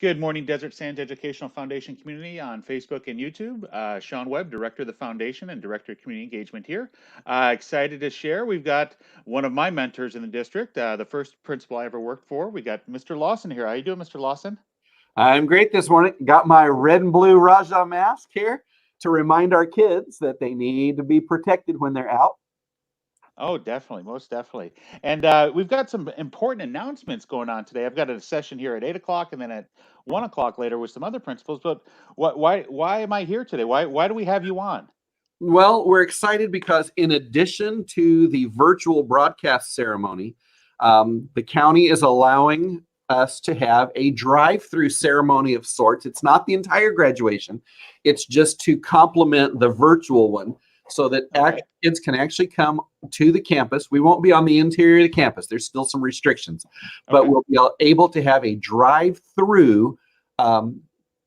Good morning, Desert Sands Educational Foundation community on Facebook and YouTube. Sean Webb, Director of the Foundation and Director of Community Engagement here. Excited to share. We've got one of my mentors in the district, the first principal I ever worked for. We got Mr. Lawson here. How you doing, Mr. Lawson? I'm great this morning. Got my red and blue Raja mask here to remind our kids that they need to be protected when they're out. Oh, definitely, most definitely. And we've got some important announcements going on today. I've got a session here at 8 o'clock and then at 1 o'clock later with some other principals. But why am I here today? Why do we have you on? Well, we're excited because in addition to the virtual broadcast ceremony, the county is allowing us to have a drive-through ceremony of sorts. It's not the entire graduation. It's just to complement the virtual one so that kids can actually come to the campus. We won't be on the interior of the campus. There's still some restrictions, but we'll be able to have a drive-through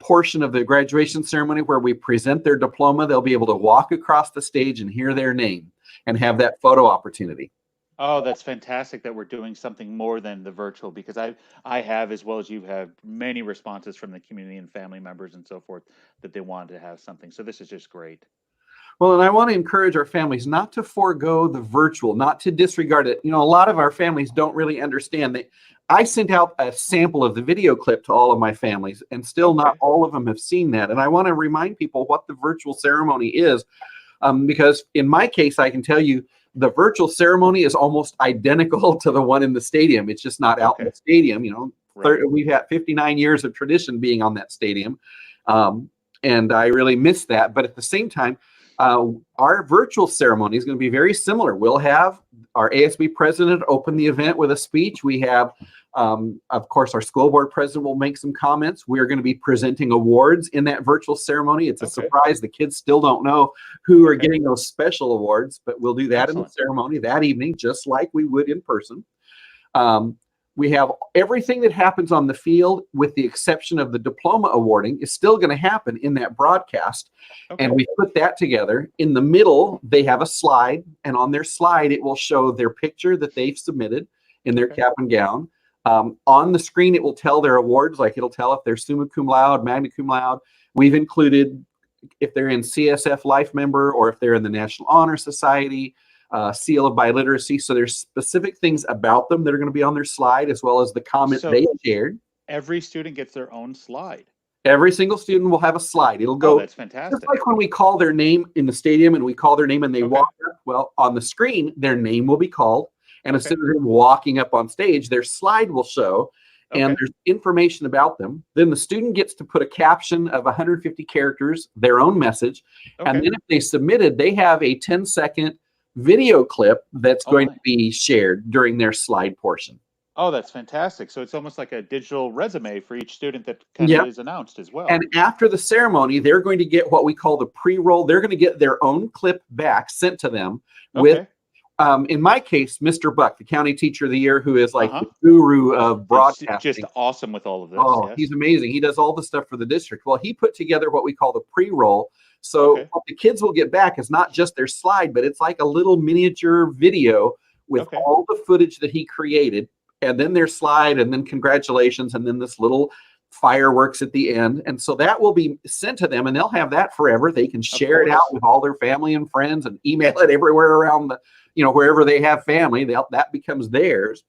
portion of the graduation ceremony where we present their diploma. They'll be able to walk across the stage and hear their name and have that photo opportunity. Oh, that's fantastic that we're doing something more than the virtual, because I have, as well as you have, many responses from the community and family members and so forth that they wanted to have something. So this is just great. Well, and I want to encourage our families not to forego the virtual, not to disregard it. You know, a lot of our families don't really understand that. I sent out a sample of the video clip to all of my families, and still not all of them have seen that. And I want to remind people what the virtual ceremony is, because in my case, I can tell you the virtual ceremony is almost identical to the one in the stadium. It's just not out in the stadium. You know, we've had 59 years of tradition being on that stadium, and I really miss that. But at the same time, our virtual ceremony is going to be very similar. We'll have our ASB president open the event with a speech. We have, of course, our school board president will make some comments. We're going to be presenting awards in that virtual ceremony. It's a surprise. The kids still don't know who are getting those special awards, but we'll do that in the ceremony that evening, just like we would in person. We have everything that happens on the field, with the exception of the diploma awarding, is still going to happen in that broadcast. And we put that together. In the middle, they have a slide, and on their slide, it will show their picture that they've submitted in their cap and gown. On the screen, it will tell their awards, like it'll tell if they're summa cum laude, magna cum laude. We've included if they're in CSF Life Member or if they're in the National Honor Society, seal of biliteracy. So there's specific things about them that are going to be on their slide, as well as the comment they shared. Every student gets their own slide. Every single student will have a slide. It'll go. Oh, that's fantastic. Just like when we call their name in the stadium and we call their name and they walk up. Well, on the screen, their name will be called. And instead of them walking up on stage, their slide will show. And there's information about them. Then the student gets to put a caption of 150 characters, their own message. And then if they submitted, they have a 10-second video clip that's going to be shared during their slide portion. Oh, that's fantastic. So it's almost like a digital resume for each student that kind of is announced as well. And after the ceremony, they're going to get what we call the pre-roll. They're going to get their own clip back sent to them with, in my case, Mr. Buck, the county teacher of the year, who is like the guru of broadcasting. Just awesome with all of this. Oh, he's amazing. He does all the stuff for the district. Well, he put together what we call the pre-roll. So what the kids will get back is not just their slide, but it's like a little miniature video with all the footage that he created, and then their slide, and then congratulations, and then this little fireworks at the end. And so that will be sent to them, and they'll have that forever. They can share it out with all their family and friends and email it everywhere around the, you know, wherever they have family, that becomes theirs.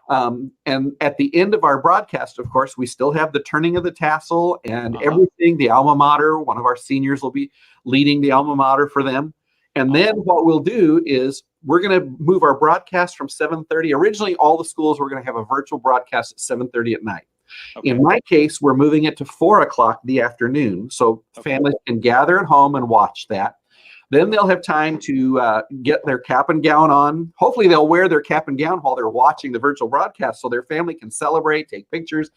And at the end of our broadcast, of course, we still have the turning of the tassel and everything. The alma mater, one of our seniors will be leading the alma mater for them. And then what we'll do is we're going to move our broadcast from 7:30. Originally, all the schools were going to have a virtual broadcast at 7:30 at night. In my case, we're moving it to 4 o'clock the afternoon. So families can gather at home and watch that. Then they'll have time to get their cap and gown on. Hopefully they'll wear their cap and gown while they're watching the virtual broadcast, so their family can celebrate, take pictures,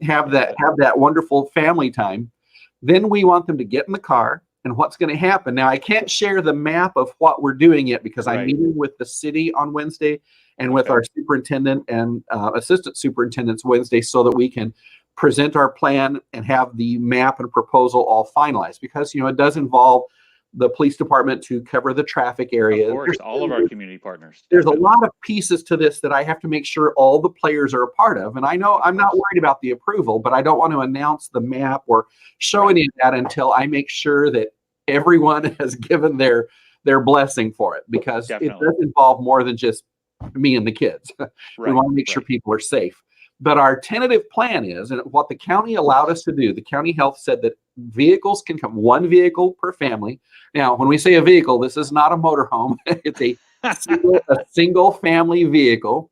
have that wonderful family time. Then we want them to get in the car. And what's going to happen now, I can't share the map of what we're doing yet, because I'm meeting with the city on Wednesday and with our superintendent and assistant superintendents Wednesday, so that we can present our plan and have the map and proposal all finalized. Because, you know, it does involve the police department to cover the traffic area. Of course, all of our community partners. There's a Definitely. lot of pieces to this that I have to make sure all the players are a part of. And I know I'm not worried about the approval, but I don't want to announce the map or show any of that until I make sure that everyone has given their blessing for it, because it does involve more than just me and the kids. We want to make sure people are safe. But our tentative plan is, and what the county allowed us to do, the county health said that vehicles can come, one vehicle per family. Now, when we say a vehicle, this is not a motorhome. It's a single family vehicle.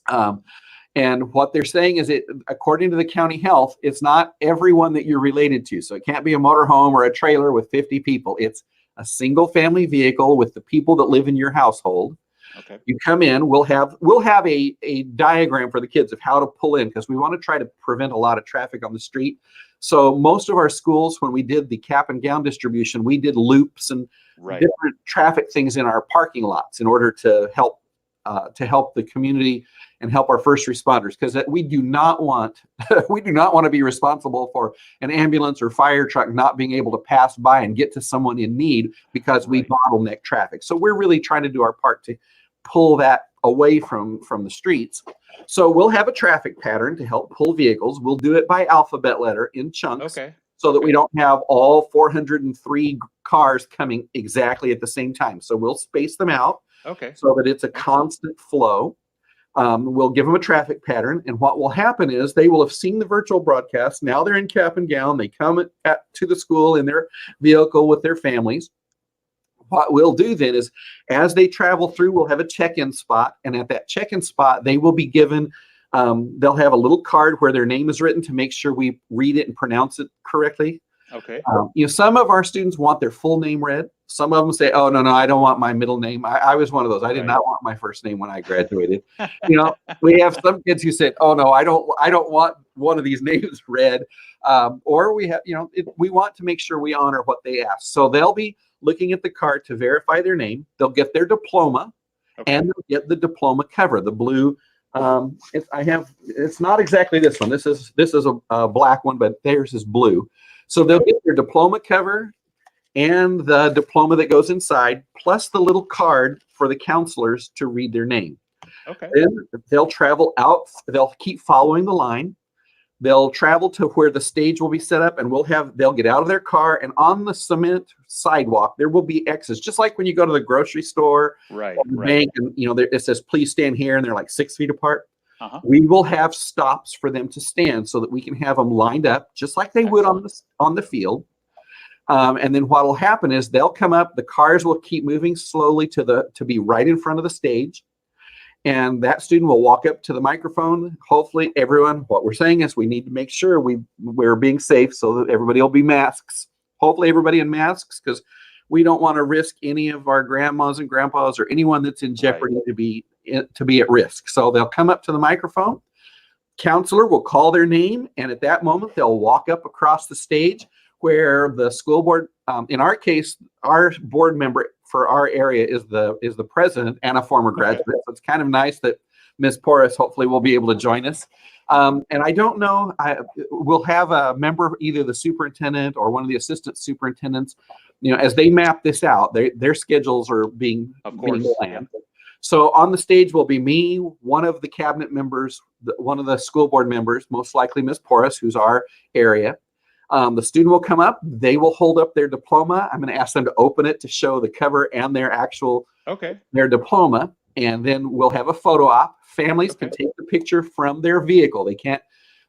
And what they're saying is, according to the county health, it's not everyone that you're related to. So it can't be a motorhome or a trailer with 50 people. It's a single family vehicle with the people that live in your household. Okay. You come in, we'll have a diagram for the kids of how to pull in, because we want to try to prevent a lot of traffic on the street. So most of our schools, when we did the cap and gown distribution, we did loops and different traffic things in our parking lots in order to help the community and help our first responders, because we do not want to be responsible for an ambulance or fire truck not being able to pass by and get to someone in need because we bottleneck traffic. So we're really trying to do our part to pull that away from the streets. So we'll have a traffic pattern to help pull vehicles. We'll do it by alphabet letter in chunks, so that we don't have all 403 cars coming exactly at the same time. So we'll space them out so that it's a constant flow. We'll give them a traffic pattern, and what will happen is they will have seen the virtual broadcast. Now they're in cap and gown. They come to the school in their vehicle with their families. What we'll do then is, as they travel through, we'll have a check-in spot, and at that check-in spot, they will be given, they'll have a little card where their name is written to make sure we read it and pronounce it correctly. Okay. Some of our students want their full name read. Some of them say, "Oh, no, I don't want my middle name." I was one of those. I did not want my first name when I graduated. We have some kids who said, "Oh, no, I don't want one of these names read." Or we have, we want to make sure we honor what they ask. So they'll be looking at the card to verify their name. They'll get their diploma, and they'll get the diploma cover, the blue. It's not exactly this one. This is a black one, but theirs is blue. So they'll get their diploma cover and the diploma that goes inside, plus the little card for the counselors to read their name. Then they'll travel out. They'll keep following the line. They'll travel to where the stage will be set up, and they'll get out of their car, and on the cement sidewalk, there will be X's, just like when you go to the grocery store or the bank, and it says, "Please stand here," and they're like 6 feet apart. We will have stops for them to stand so that we can have them lined up just like they would on the field. And then what will happen is they'll come up, the cars will keep moving slowly to be right in front of the stage. And that student will walk up to the microphone. Hopefully what we're saying is we need to make sure we're being safe, so that everybody will be masks. Hopefully everybody in masks, because we don't want to risk any of our grandmas and grandpas or anyone that's in jeopardy to be at risk. So they'll come up to the microphone. Counselor will call their name, and at that moment they'll walk up across the stage where the school board, in our case, our board member for our area is the president and a former graduate. So it's kind of nice that Ms. Porras hopefully will be able to join us. And I don't know, we'll have a member, either the superintendent or one of the assistant superintendents, as they map this out, their schedules are being planned. So on the stage will be me, one of the cabinet members, one of the school board members, most likely Ms. Porras, who's our area. The student will come up. They will hold up their diploma. I'm going to ask them to open it to show the cover and their actual their diploma, and then we'll have a photo op. Families can take the picture from their vehicle. They can't.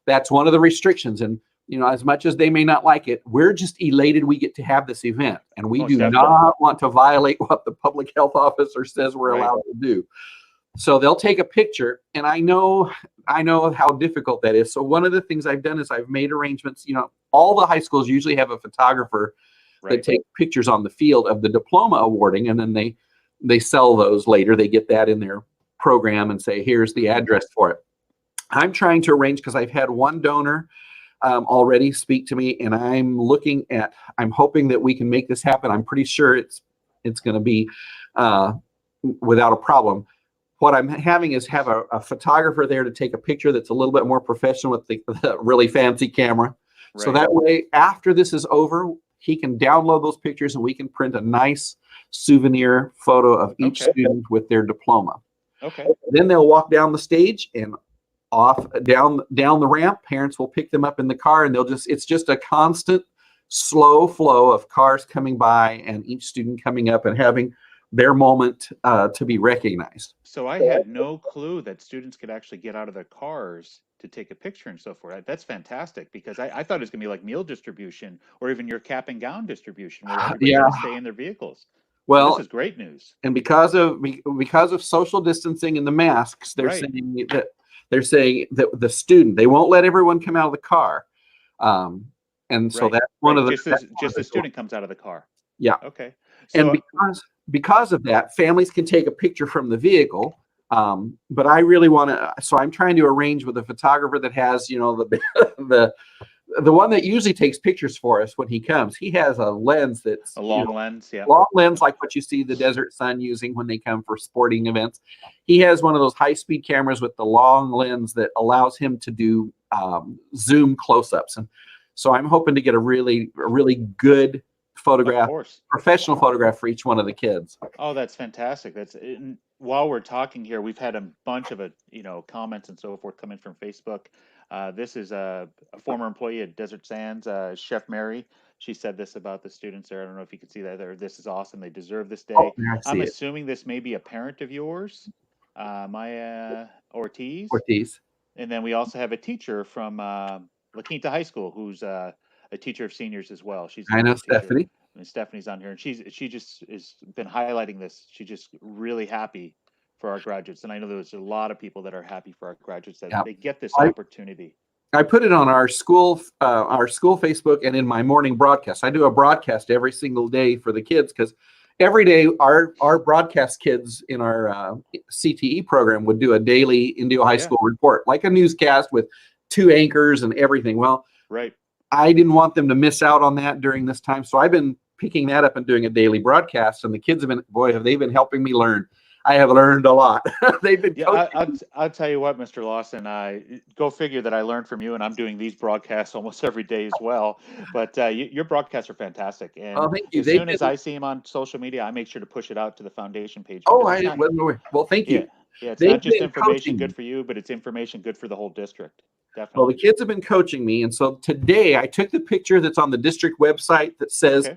That's one of the restrictions. And as much as they may not like it, we're just elated we get to have this event, and we do not want to violate what the public health officer says we're allowed to do. So they'll take a picture, and I know how difficult that is. So one of the things I've done is I've made arrangements. All the high schools usually have a photographer that take pictures on the field of the diploma awarding, and then they sell those later. They get that in their program and say, "Here's the address for it." I'm trying to arrange, because I've had one donor already speak to me, and I'm hoping that we can make this happen. I'm pretty sure it's going to be without a problem. What I'm having is have a photographer there to take a picture that's a little bit more professional with the really fancy camera. So that way, after this is over, he can download those pictures and we can print a nice souvenir photo of each Okay. student with their diploma. Okay. Then they'll walk down the stage and off down the ramp. Parents will pick them up in the car, and it's just a constant slow flow of cars coming by and each student coming up and having their moment to be recognized. So I had no clue that students could actually get out of their cars to take a picture and so forth. That's fantastic, because I thought it was going to be like meal distribution or even your cap and gown distribution where everybody's Yeah. going to stay in their vehicles. Well, this is great news. And because of social distancing and the masks, they're Right. saying that the student, they won't let everyone come out of the car. And so Right. that's one of the just the student comes out of the car. Yeah. Okay. And because of that, families can take a picture from the vehicle. But I really want to, so I'm trying to arrange with a photographer that has, the one that usually takes pictures for us when he comes. He has a lens that's a long lens, yeah. Long lens, like what you see the Desert Sun using when they come for sporting events. He has one of those high-speed cameras with the long lens that allows him to do zoom close-ups. And so I'm hoping to get a really good photograph, professional photograph for each one of the kids. Oh, that's fantastic. While we're talking here, we've had a bunch of comments and so forth come in from Facebook. This is a former employee at Desert Sands, Chef Mary. She said this about the students there. I don't know if you can see that there. This is awesome. They deserve this day. I'm assuming this may be a parent of yours, Maya Ortiz. And then we also have a teacher from La Quinta High School who's a teacher of seniors as well. I know Stephanie. And Stephanie's on here, and she just has been highlighting this. She's just really happy for our graduates, and I know there's a lot of people that are happy for our graduates that they get this opportunity. I put it on our school Facebook and in my morning broadcast. I do a broadcast every single day for the kids, because every day our broadcast kids in our CTE program would do a daily Indio High School report, like a newscast with 2 anchors and everything. Well, right. I didn't want them to miss out on that during this time, so I've been picking that up and doing a daily broadcast, and the kids have been helping me learn. I have learned a lot. They've been I'll tell you what, Mr. Lawson, go figure that I learned from you, and I'm doing these broadcasts almost every day as well. But your broadcasts are fantastic, and thank you. As soon as I see them on social media, I make sure to push it out to the foundation page. Well, thank you. Yeah, it's not just information good for you, but it's information good for the whole district. Definitely. Well, the kids have been coaching me, and so today I took the picture that's on the district website that says,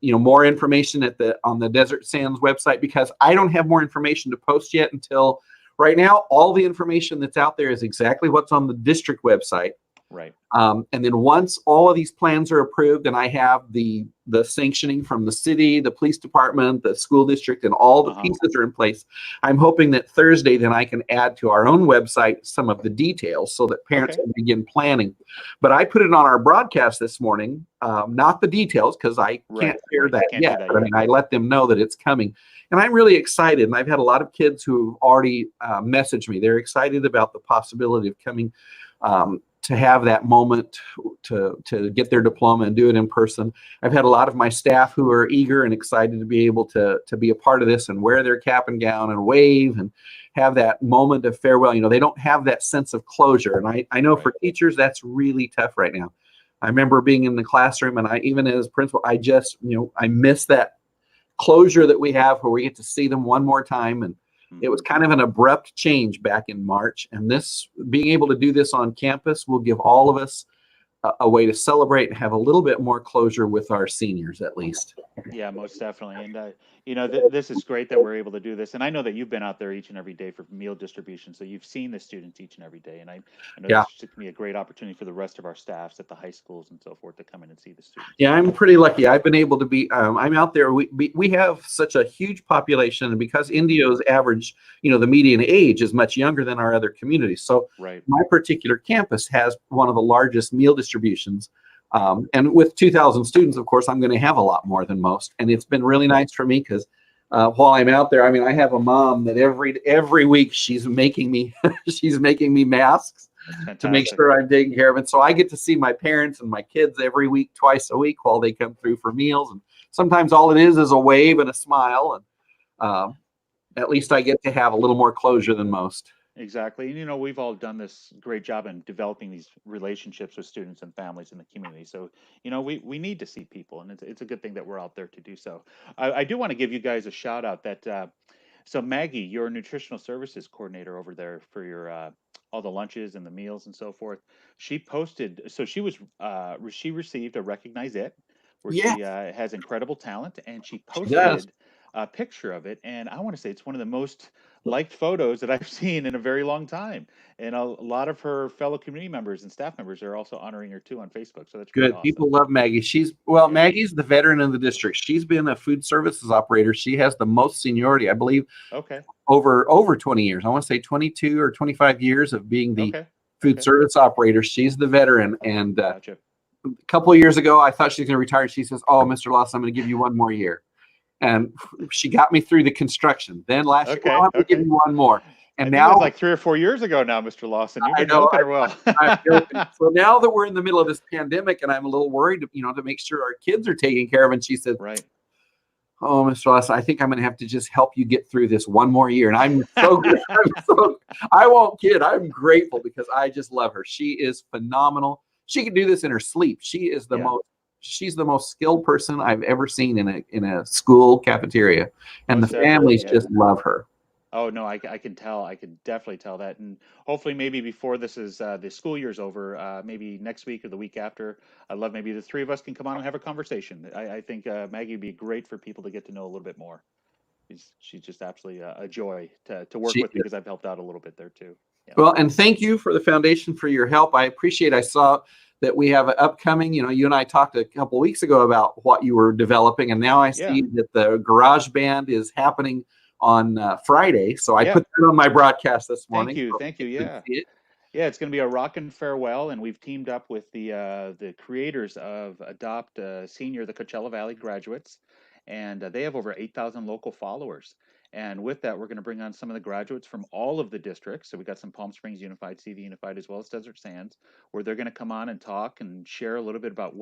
more information on the Desert Sands website, because I don't have more information to post yet until right now. All the information that's out there is exactly what's on the district website. Right. And then once all of these plans are approved and I have the sanctioning from the city, the police department, the school district, and all the pieces are in place, I'm hoping that Thursday then I can add to our own website some of the details so that parents can begin planning. But I put it on our broadcast this morning, not the details, because I can't share that yet. But I mean, I let them know that it's coming. And I'm really excited. And I've had a lot of kids who've already messaged me. They're excited about the possibility of coming to have that moment to get their diploma and do it in person. I've had a lot of my staff who are eager and excited to be able to be a part of this and wear their cap and gown and wave and have that moment of farewell. They don't have that sense of closure. And I know for teachers, that's really tough right now. I remember being in the classroom, and even as principal, I just, I miss that closure that we have where we get to see them one more time. And it was kind of an abrupt change back in March, and being able to do this on campus will give all of us a way to celebrate and have a little bit more closure with our seniors, at least. Yeah, most definitely. And this is great that we're able to do this. And I know that you've been out there each and every day for meal distribution, so you've seen the students each and every day. And I know this should be a great opportunity for the rest of our staffs at the high schools and so forth to come in and see the students. Yeah, I'm pretty lucky. I've been able to be. I'm out there. We have such a huge population, and because Indio's average, the median age is much younger than our other communities. So my particular campus has one of the largest meal distributions. And with 2,000 students, of course, I'm going to have a lot more than most. And it's been really nice for me because while I'm out there, I have a mom that every week she's making me masks to make sure I'm taking care of it. So I get to see my parents and my kids every week, twice a week, while they come through for meals. And sometimes all it is a wave and a smile. And at least I get to have a little more closure than most. Exactly. And, we've all done this great job in developing these relationships with students and families in the community. So, we need to see people, and it's a good thing that we're out there to do so. I do want to give you guys a shout out that, so Maggie, your nutritional services coordinator over there for your, all the lunches and the meals and so forth, she posted, so she received a Recognize It, where Yeah, she has incredible talent, and she she does. posted a picture of it. And I want to say it's one of the most liked photos that I've seen in a very long time. And a lot of her fellow community members and staff members are also honoring her too on Facebook. So that's really Good. awesome. People love Maggie. Yeah. Maggie's the veteran in the district. She's been a food services operator. She has the most seniority, I believe, Okay. over 20 years. I want to say 22 or 25 years of being the Okay. food Okay. service operator. She's the veteran. And Gotcha. a couple of years ago, I thought she was going to retire. She says, "Oh, Mr. Lawson, I'm going to give you one more year." And she got me through the construction. Then last year, "Well, Okay. I'm going to give Okay. you one more." I And think it was now like 3 or 4 years ago now, Mr. Lawson. You've I been know milking her well. I'm joking. So now that we're in the middle of this pandemic, and I'm a little worried, to make sure our kids are taken care of, and she said, Right. "Oh, Mr. Lawson, I think I'm going to have to just help you get through this one more year." And I'm so, I won't kid. I'm grateful because I just love her. She is phenomenal. She can do this in her sleep. Yeah. She's the most skilled person I've ever seen in a school cafeteria, and the Most definitely. families Yeah. just love her. Oh no, I can tell. I can definitely tell that, and hopefully, maybe before this is the school year's over, maybe next week or the week after, I'd love maybe the three of us can come on and have a conversation. I think Maggie would be great for people to get to know a little bit more. She's just absolutely a joy to work She with because I've helped out a little bit there too. Yeah. Well, and thank you for the foundation for your help. I appreciate. I saw that we have an upcoming. You and I talked a couple weeks ago about what you were developing, and now I Yeah. see that the Garage Band is happening on Friday. So I Yeah. put that on my broadcast this Thank morning, you. so Thank you. you can Yeah. see it. Yeah, it's going to be a rockin' farewell, and we've teamed up with the creators of Adopt Senior, the Coachella Valley graduates, and they have over 8,000 local followers. And with that, we're going to bring on some of the graduates from all of the districts. So we got some Palm Springs Unified, CV Unified, as well as Desert Sands, where they're going to come on and talk and share a little bit about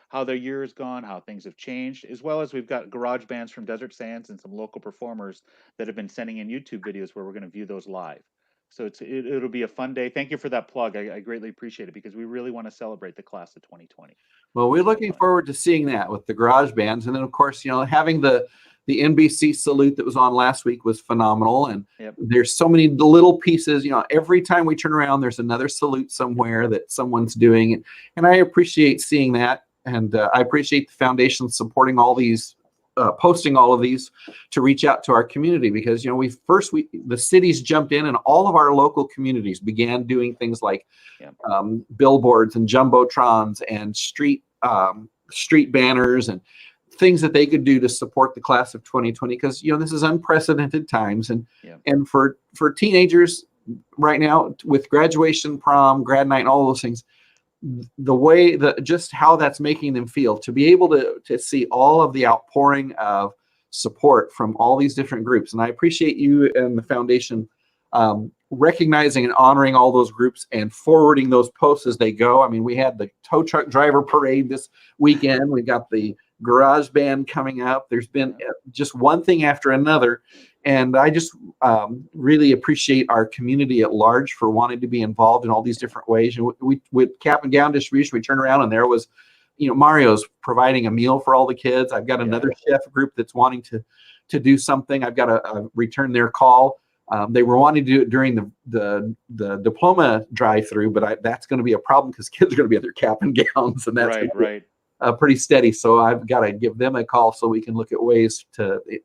how their year has gone, how things have changed, as well as we've got garage bands from Desert Sands and some local performers that have been sending in YouTube videos where we're going to view those live. So it'll be a fun day. Thank you for that plug. I greatly appreciate it because we really want to celebrate the class of 2020. Well, we're So looking forward to seeing that with the Garage Bands, and then of course, having the NBC salute that was on last week was phenomenal. And yep. there's so many little pieces. Every time we turn around, there's another salute somewhere that someone's doing, and I appreciate seeing that. And I appreciate the foundation supporting all these, posting all of these to reach out to our community because the cities jumped in, and all of our local communities began doing things like Yep. Billboards and jumbotrons and street banners and things that they could do to support the class of 2020 because this is unprecedented times, and Yep. and for teenagers right now with graduation, prom, grad night, and all those things, the way that just how that's making them feel to be able to see all of the outpouring of support from all these different groups. And I appreciate you and the foundation recognizing and honoring all those groups and forwarding those posts as they go. I mean, we had the tow truck driver parade this weekend. We got the Garage Band coming up. There's been just one thing after another. And I just really appreciate our community at large for wanting to be involved in all these different ways. And we with Cap and Gown Distribution, we turned around and there was, Mario's providing a meal for all the kids. I've got another chef group that's wanting to do something. I've got to return their call. They were wanting to do it during the diploma drive-through, but that's going to be a problem because kids are going to be at their cap and gowns, and that's right. Pretty steady. So I've got to give them a call so we can look at ways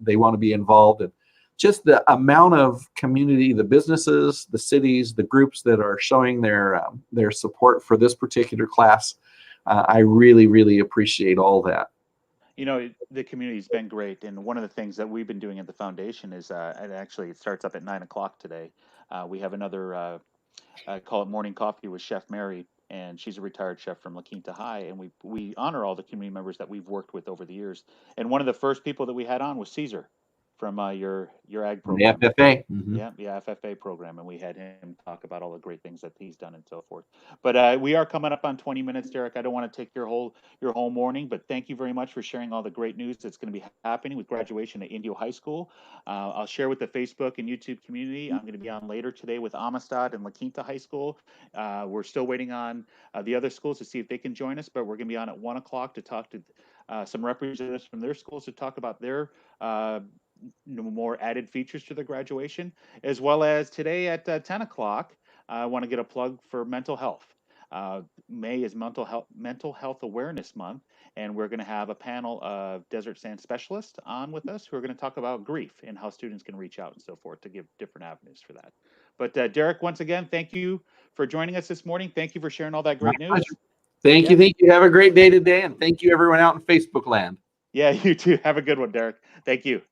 they want to be involved. And just the amount of community, the businesses, the cities, the groups that are showing their support for this particular class, I really, really appreciate all that. The community's been great, and one of the things that we've been doing at the foundation is, it starts up at 9 o'clock today. We have another call it Morning Coffee with Chef Mary, and she's a retired chef from La Quinta High, and we honor all the community members that we've worked with over the years. And one of the first people that we had on was Caesar from your ag The program. FFA. Mhm. Yeah, the FFA program, and we had him talk about all the great things that he's done and so forth. But we are coming up on 20 minutes, Derek. I don't want to take your whole morning, but thank you very much for sharing all the great news that's going to be happening with graduation at Indio High School. I'll share with the Facebook and YouTube community. I'm going to be on later today with Amistad and La Quinta High School. We're still waiting on the other schools to see if they can join us, but we're going to be on at 1 o'clock to talk to some representatives from their schools to talk about their more added features to the graduation, as well as today at 10 o'clock. I want to get a plug for mental health. May is mental health awareness month, and we're going to have a panel of Desert Sand specialists on with us who are going to talk about grief and how students can reach out and so forth to give different avenues for that. But Derek, once again, thank you for joining us this morning. Thank you for sharing all that great My news. pleasure. Thank you. Thank you. Have a great day today. And thank you, everyone out in Facebook land. Yeah, you too. Have a good one, Derek. Thank you.